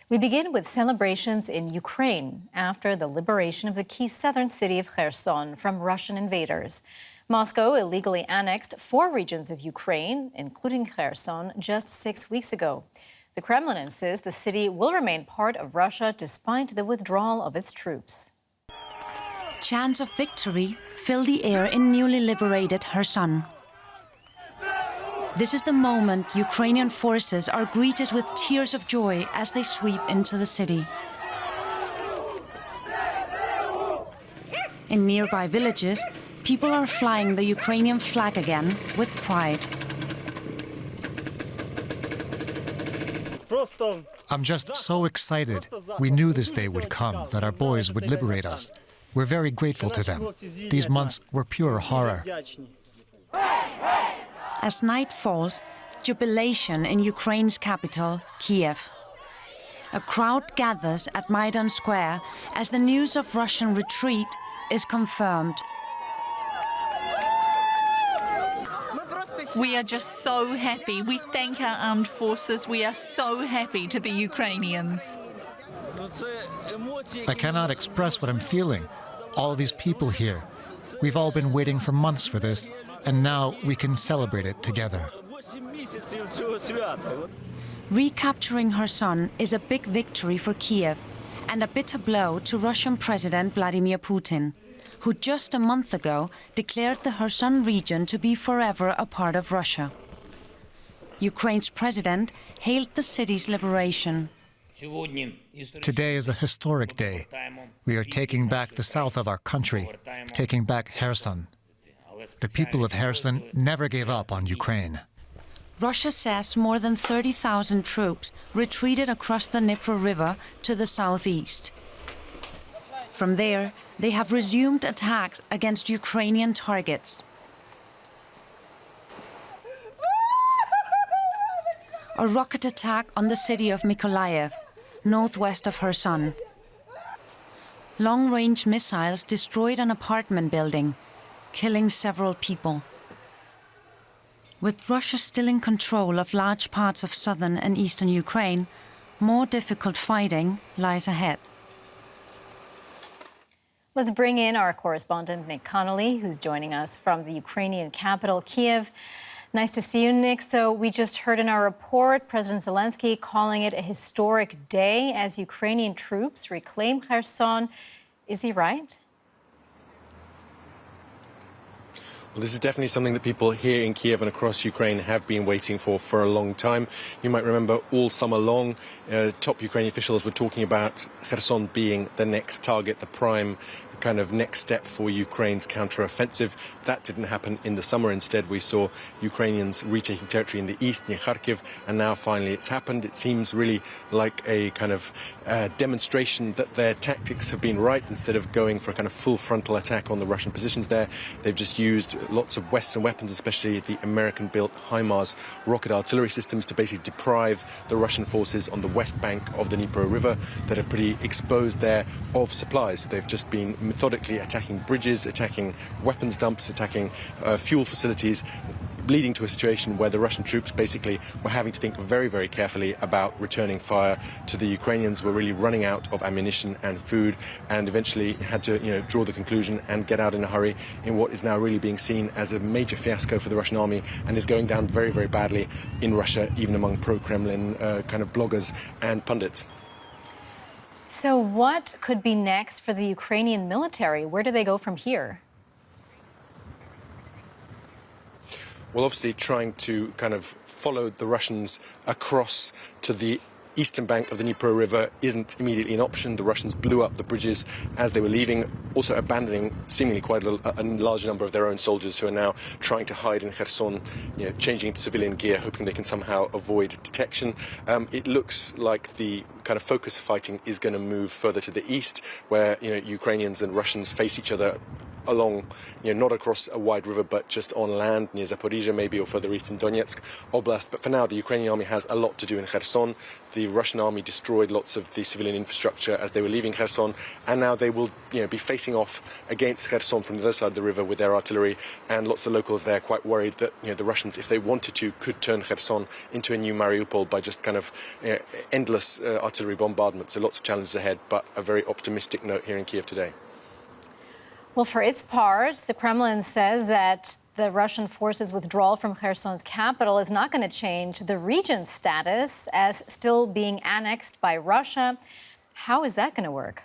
We begin with celebrations in Ukraine after the liberation of the key southern city of Kherson from Russian invaders. Moscow illegally annexed 4 regions of Ukraine, including Kherson, just 6 weeks ago. The Kremlin insists the city will remain part of Russia despite the withdrawal of its troops. Chants of victory fill the air in newly liberated Kherson. This is the moment Ukrainian forces are greeted with tears of joy as they sweep into the city. In nearby villages, people are flying the Ukrainian flag again with pride. I'm just so excited. We knew this day would come, that our boys would liberate us. We're very grateful to them. These months were pure horror. As night falls, jubilation in Ukraine's capital, Kiev. A crowd gathers at Maidan Square as the news of Russian retreat is confirmed. We are just so happy. We thank our armed forces. We are so happy to be Ukrainians. I cannot express what I'm feeling. All these people here. We've all been waiting for months for this, and now we can celebrate it together. Recapturing Kherson is a big victory for Kiev and a bitter blow to Russian President Vladimir Putin, who just a month ago declared the Kherson region to be forever a part of Russia. Ukraine's president hailed the city's liberation. Today is a historic day. We are taking back the south of our country, taking back Kherson. The people of Kherson never gave up on Ukraine. Russia says more than 30,000 troops retreated across the Dnieper River to the southeast. From there, they have resumed attacks against Ukrainian targets. A rocket attack on the city of Mykolaiv, northwest of Kherson. Long-range missiles destroyed an apartment building, killing several people. With Russia still in control of large parts of southern and eastern Ukraine, more difficult fighting lies ahead. Let's bring in our correspondent, Nick Connolly, who's joining us from the Ukrainian capital, Kiev. Nice to see you, Nick. So we just heard in our report President Zelensky calling it a historic day as Ukrainian troops reclaim Kherson. Is he right? Well, this is definitely something that people here in Kiev and across Ukraine have been waiting for a long time. You might remember all summer long, top Ukrainian officials were talking about Kherson being the next target, the prime kind of next step for Ukraine's counter-offensive. That didn't happen in the summer. Instead, we saw Ukrainians retaking territory in the east near Kharkiv, and now finally it's happened. It seems really like a kind of demonstration that their tactics have been right. Instead of going for a kind of full frontal attack on the Russian positions there, they've just used lots of Western weapons, especially the American-built HIMARS rocket artillery systems, to basically deprive the Russian forces on the west bank of the Dnieper River that are pretty exposed there of supplies. They've just been methodically attacking bridges, attacking weapons dumps, attacking fuel facilities, leading to a situation where the Russian troops basically were having to think very, very carefully about returning fire to the Ukrainians. Were really running out of ammunition and food, and eventually had to, draw the conclusion and get out in a hurry in what is now really being seen as a major fiasco for the Russian army, and is going down very, very badly in Russia, even among pro-Kremlin kind of bloggers and pundits. So what could be next for the Ukrainian military? Where do they go from here? Well, obviously trying to kind of follow the Russians across to the eastern bank of the Dnieper River isn't immediately an option. The Russians blew up the bridges as they were leaving, also abandoning seemingly quite a large number of their own soldiers who are now trying to hide in Kherson, changing into civilian gear, hoping they can somehow avoid detection. It looks like the kind of focus of fighting is going to move further to the east, where Ukrainians and Russians face each other along, not across a wide river, but just on land near Zaporizhia maybe, or further east in Donetsk Oblast. But for now, the Ukrainian army has a lot to do in Kherson. The Russian army destroyed lots of the civilian infrastructure as they were leaving Kherson, and now they will be facing off against Kherson from the other side of the river with their artillery, and lots of locals there are quite worried that the Russians, if they wanted to, could turn Kherson into a new Mariupol by just kind of endless artillery bombardment. So lots of challenges ahead, but a very optimistic note here in Kiev today. Well, for its part, the Kremlin says that the Russian forces' withdrawal from Kherson's capital is not going to change the region's status as still being annexed by Russia. How is that going to work?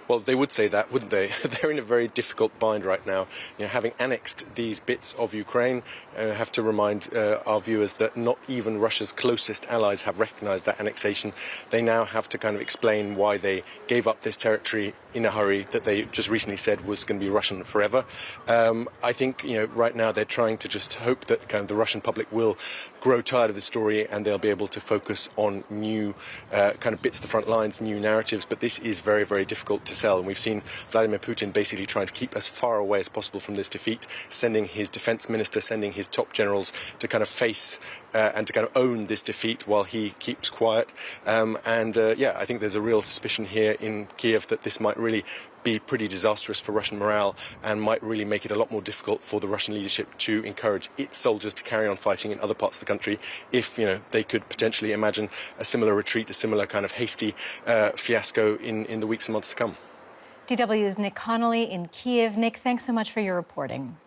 Well, they would say that, wouldn't they? They're in a very difficult bind right now. Having annexed these bits of Ukraine, I have to remind our viewers that not even Russia's closest allies have recognized that annexation. They now have to kind of explain why they gave up this territory in a hurry that they just recently said was going to be Russian forever. I think, right now they're trying to just hope that kind of the Russian public will grow tired of the story and they'll be able to focus on new kind of bits of the front lines, new narratives. But this is very, very difficult to sell. And we've seen Vladimir Putin basically trying to keep as far away as possible from this defeat, sending his defense minister, sending his top generals to kind of face and to kind of own this defeat while he keeps quiet. I think there's a real suspicion here in Kiev that this might really be pretty disastrous for Russian morale and might really make it a lot more difficult for the Russian leadership to encourage its soldiers to carry on fighting in other parts of the country if, they could potentially imagine a similar retreat, a similar kind of hasty fiasco in the weeks and months to come. DW's Nick Connolly in Kiev. Nick, thanks so much for your reporting.